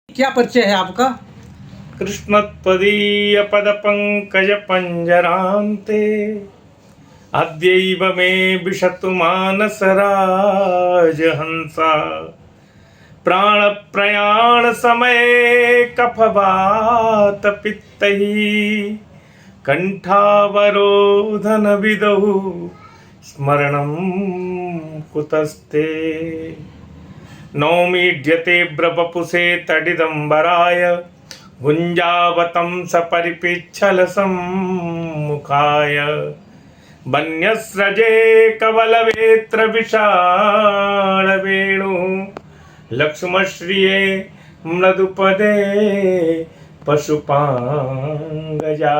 क्या परिचय है आपका? कृष्णत्वदीय पदपंकज पंजरान्ते अद्यैव मे विशतु मानस राजहंसा प्राण प्रयाण समय कफवात पित्तैः कंठावरोधन विदौ स्मरणं कुतस्ते नौमीड्यते ब्रवपुषे तडिदम्बराय गुञ्जावतं सपरिपिच्छल सम्मुखाय वन्यस्रजे कवलवेत्र विषाणवेणु लक्ष्मश्रिये मृदुपदे पशुपांगजा।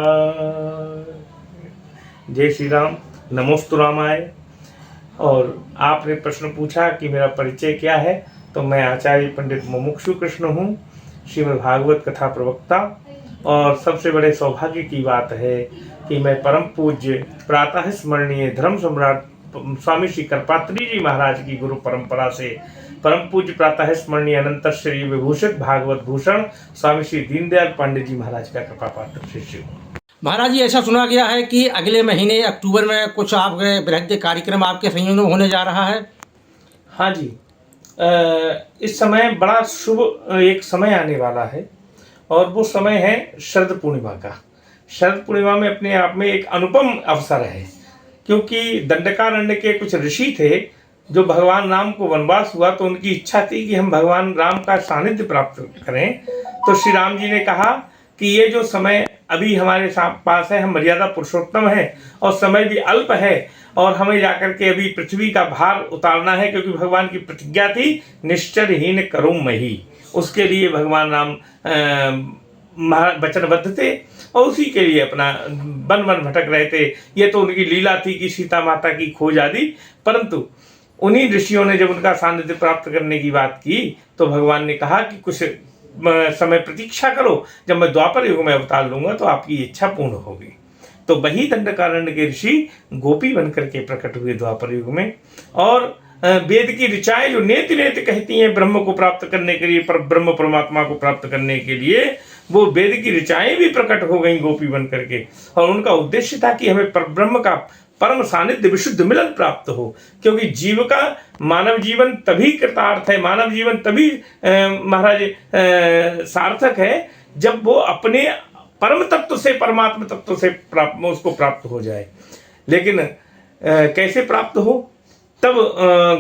जय श्री राम। नमोस्तु रामाय। और आपने प्रश्न पूछा कि मेरा परिचय क्या है, तो मैं आचार्य पंडित मुमुक्षु कृष्ण हूँ, श्रीमद् भागवत कथा प्रवक्ता। और सबसे बड़े सौभाग्य की बात है कि मैं परम पूज्य प्रातः स्मरणीय धर्म सम्राट स्वामी श्री करपात्री जी महाराज की गुरु परंपरा से परम पूज्य प्रातः स्मरणीय अनंत श्री विभूषित भागवत भूषण स्वामी श्री दीनदयाल पांडे जी महाराज का कृपा पात्र शिष्य हूँ। महाराज जी, ऐसा सुना गया है कि अगले महीने अक्टूबर में कुछ आपके बृहद कार्यक्रम आपके संयोजन में होने जा रहा है। हाँ जी, इस समय बड़ा शुभ एक समय आने वाला है और वो समय है शरद पूर्णिमा का। शरद पूर्णिमा में अपने आप में एक अनुपम अवसर है, क्योंकि दंडकारण्य के कुछ ऋषि थे जो भगवान राम को वनवास हुआ तो उनकी इच्छा थी कि हम भगवान राम का सानिध्य प्राप्त करें। तो श्री राम जी ने कहा कि ये जो समय अभी हमारे पास है, हम मर्यादा पुरुषोत्तम है और समय भी अल्प है और हमें जाकर के अभी पृथ्वी का भार उतारना है, क्योंकि भगवान की प्रतिज्ञा थी निश्चरहीन करूं मही। उसके लिए भगवान राम वचनबद्ध थे और उसी के लिए अपना वन वन भटक रहे थे। ये तो उनकी लीला थी कि सीता माता की खोज आदि, परंतु उन्हीं ऋषियों ने जब उनका सानिध्य प्राप्त करने की बात की तो भगवान ने कहा कि कुछ समय प्रतीक्षा करो, जब मैं द्वापर युग में अवतार लूंगा तो आपकी इच्छा पूर्ण होगी। तो वही दंडकारण्य के ऋषि गोपी बनकर के प्रकट हुए द्वापर युग में, और वेद की ऋचाएं जो नेति नेति कहती हैं ब्रह्म को प्राप्त करने के लिए, पर ब्रह्म परमात्मा को प्राप्त करने के लिए, वो वेद की ऋचाएं भी प्रकट हो गई गोपी बनकर के। और उनका उद्देश्य था कि हमें परब्रह्म का परम सानिध्य विशुद्ध मिलन प्राप्त हो, क्योंकि जीव का मानव जीवन तभी कृतार्थ है, मानव जीवन तभी महाराज सार्थक है जब वो अपने परम तत्व से, परमात्मा तत्व से उसको प्राप्त हो जाए। लेकिन कैसे प्राप्त हो, तब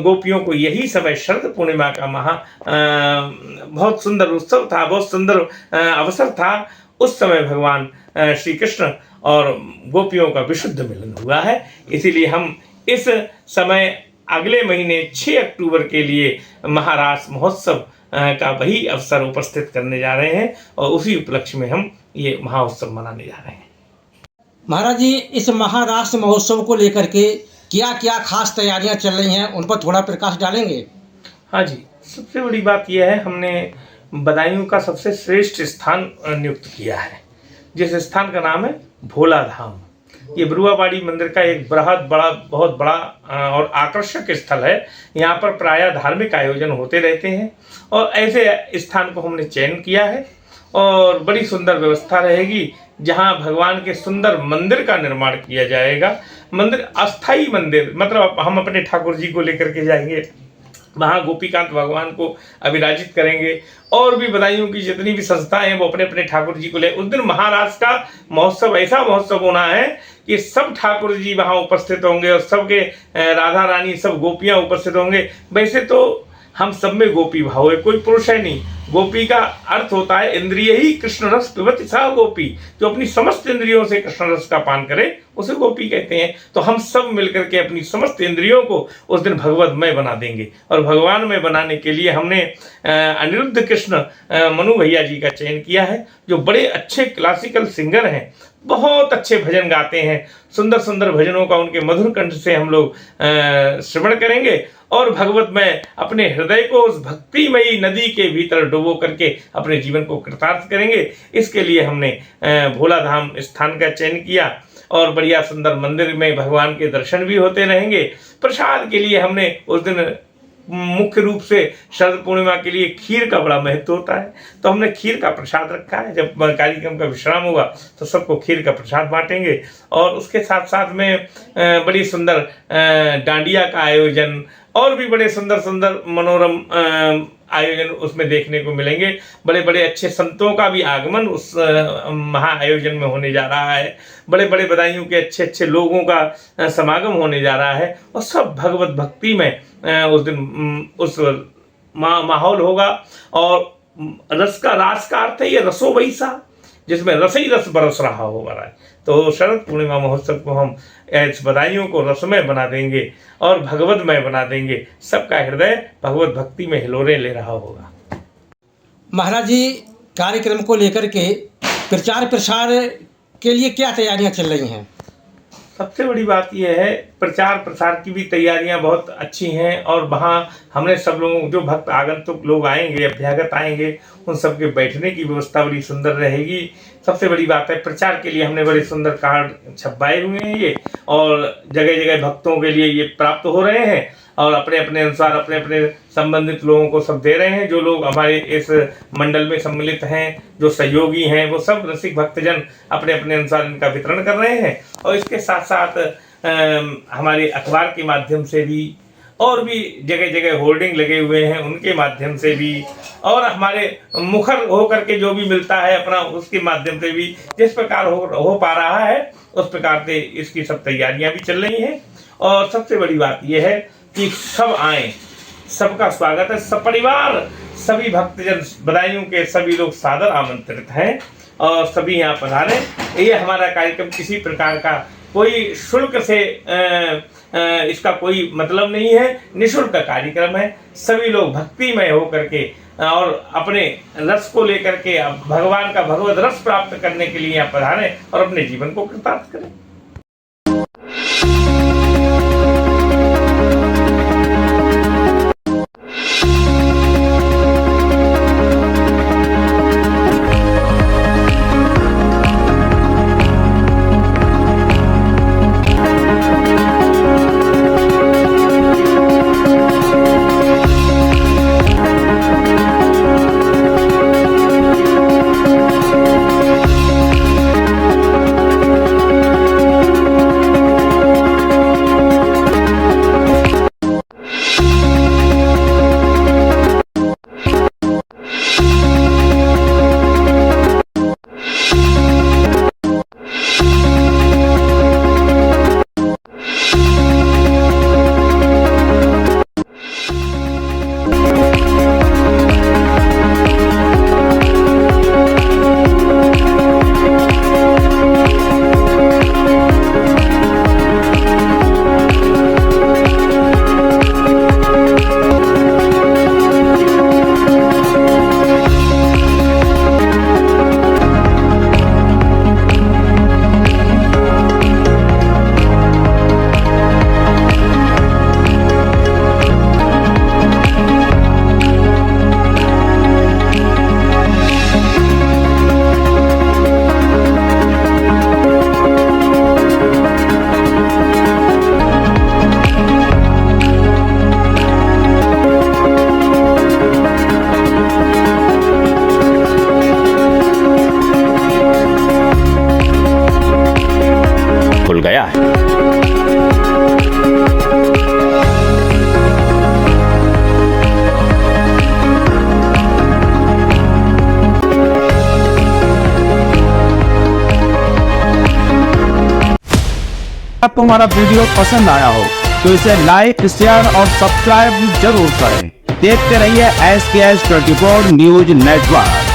गोपियों को यही समय शरद पूर्णिमा का बहुत सुंदर उत्सव था, बहुत सुंदर अवसर था। उस समय भगवान श्री कृष्ण और गोपियों का विशुद्ध मिलन हुआ है। इसीलिए हम इस समय अगले महीने 6 अक्टूबर के लिए महारास महोत्सव का वही अवसर उपस्थित करने जा रहे हैं और उसी उपलक्ष्य में हम ये महाउत्सव मनाने जा रहे हैं। महाराज जी, इस महाराष्ट्र महोत्सव को लेकर के क्या क्या खास तैयारियां चल रही हैं, उन पर थोड़ा प्रकाश डालेंगे? हाँ जी, सबसे बड़ी बात यह है, हमने बदायूं का सबसे श्रेष्ठ स्थान नियुक्त किया है, जिस स्थान का नाम है भोला धाम। ये बरुआबाड़ी मंदिर का एक बहुत बड़ा और आकर्षक स्थल है। यहाँ पर प्रायः धार्मिक आयोजन होते रहते हैं और ऐसे स्थान को हमने चयन किया है और बड़ी सुंदर व्यवस्था रहेगी, जहाँ भगवान के सुंदर मंदिर का निर्माण किया जाएगा। मंदिर अस्थाई मंदिर, मतलब हम अपने ठाकुर जी को लेकर के जाएंगे, वहाँ गोपीकांत भगवान को अभिराजित करेंगे और भी बदायूं की जितनी भी संस्थाएं हैं वो अपने अपने ठाकुर जी को ले। उस दिन महाराज का महोत्सव ऐसा महोत्सव होना है कि सब ठाकुर जी वहाँ उपस्थित होंगे और सबके राधा रानी सब गोपियाँ उपस्थित होंगे। वैसे तो हम सब में गोपी भाव है, कोई पुरुष है नहीं। गोपी का अर्थ होता है इंद्रिय ही कृष्ण रस पिबति सा गोपी, जो अपनी समस्त इंद्रियों से कृष्ण रस का पान करे उसे गोपी कहते हैं। तो हम सब मिलकर के अपनी समस्त इंद्रियों को उस दिन भगवतमय बना देंगे और भगवानमय बनाने के लिए हमने अनिरुद्ध कृष्ण मनु भैया जी का चयन किया है, जो बड़े अच्छे क्लासिकल सिंगर हैं, बहुत अच्छे भजन गाते हैं। सुंदर सुंदर भजनों का उनके मधुर कंठ से हम लोग श्रवण करेंगे और भगवत में अपने हृदय को उस भक्तिमयी नदी के भीतर डुबो करके अपने जीवन को कृतार्थ करेंगे। इसके लिए हमने भोला धाम स्थान का चयन किया और बढ़िया सुंदर मंदिर में भगवान के दर्शन भी होते रहेंगे। प्रसाद के लिए हमने उस दिन मुख्य रूप से शरद पूर्णिमा के लिए खीर का बड़ा महत्व होता है, तो हमने खीर का प्रसाद रखा है। जब कार्यक्रम का विश्राम होगा तो सबको खीर का प्रसाद बांटेंगे। और उसके साथ साथ में बड़ी सुंदर डांडिया का आयोजन और भी बड़े सुंदर सुंदर मनोरम आयोजन उसमें देखने को मिलेंगे। बड़े बड़े अच्छे संतों का भी आगमन उस महा आयोजन में होने जा रहा है। बड़े बड़े बदायूं के अच्छे अच्छे लोगों का समागम होने जा रहा है और सब भगवत भक्ति में उस दिन उस माहौल होगा। और रस का रास का अर्थ है ये रसो वैसा, जिसमें रस ही रस बरस रहा होगा। तो शरद पूर्णिमा महोत्सव को हम इस बदायूं को रसमय बना देंगे और भगवतमय बना देंगे। सबका हृदय भगवत भक्ति में हिलोरे ले रहा होगा। महाराज जी, कार्यक्रम को लेकर के प्रचार प्रसार के लिए क्या तैयारियां चल रही हैं? सबसे बड़ी बात यह है, प्रचार प्रसार की भी तैयारियां बहुत अच्छी हैं। और वहाँ हमने सब लोगों, जो भक्त आगंतुक लोग आएंगे, अभ्यागत आएंगे, उन सबके बैठने की व्यवस्था बड़ी सुंदर रहेगी। सबसे बड़ी बात है, प्रचार के लिए हमने बड़े सुंदर कार्ड छपवाए हुए हैं ये, और जगह जगह भक्तों के लिए ये प्राप्त हो रहे हैं और अपने अपने अनुसार अपने अपने संबंधित लोगों को सब दे रहे हैं। जो लोग हमारे इस मंडल में सम्मिलित हैं, जो सहयोगी हैं, वो सब रसिक भक्तजन अपने अपने अनुसार इनका वितरण कर रहे हैं। और इसके साथ साथ हमारे अखबार के माध्यम से भी और भी जगह जगह होर्डिंग लगे हुए हैं, उनके माध्यम से भी, और हमारे मुखर होकर के जो भी मिलता है अपना, उसके माध्यम से भी जिस प्रकार हो पा रहा है उस प्रकार से इसकी सब तैयारियां भी चल रही हैं। और सबसे बड़ी बात यह है कि सब आए, सबका स्वागत है। सब परिवार, सभी भक्तजन, बदायूं के सभी लोग सादर आमंत्रित हैं और सभी यहाँ पधारें। ये हमारा कार्यक्रम किसी प्रकार का कोई शुल्क से इसका कोई मतलब नहीं है, निःशुल्क कार्यक्रम है। सभी लोग भक्तिमय होकर के और अपने रस को लेकर के भगवान का भगवत रस प्राप्त करने के लिए यहाँ पधारें और अपने जीवन को कृतार्थ करें। खुल गया है। आपको हमारा वीडियो पसंद आया हो तो इसे लाइक, शेयर और सब्सक्राइब जरूर करें। देखते रहिए SKS 24 न्यूज नेटवर्क।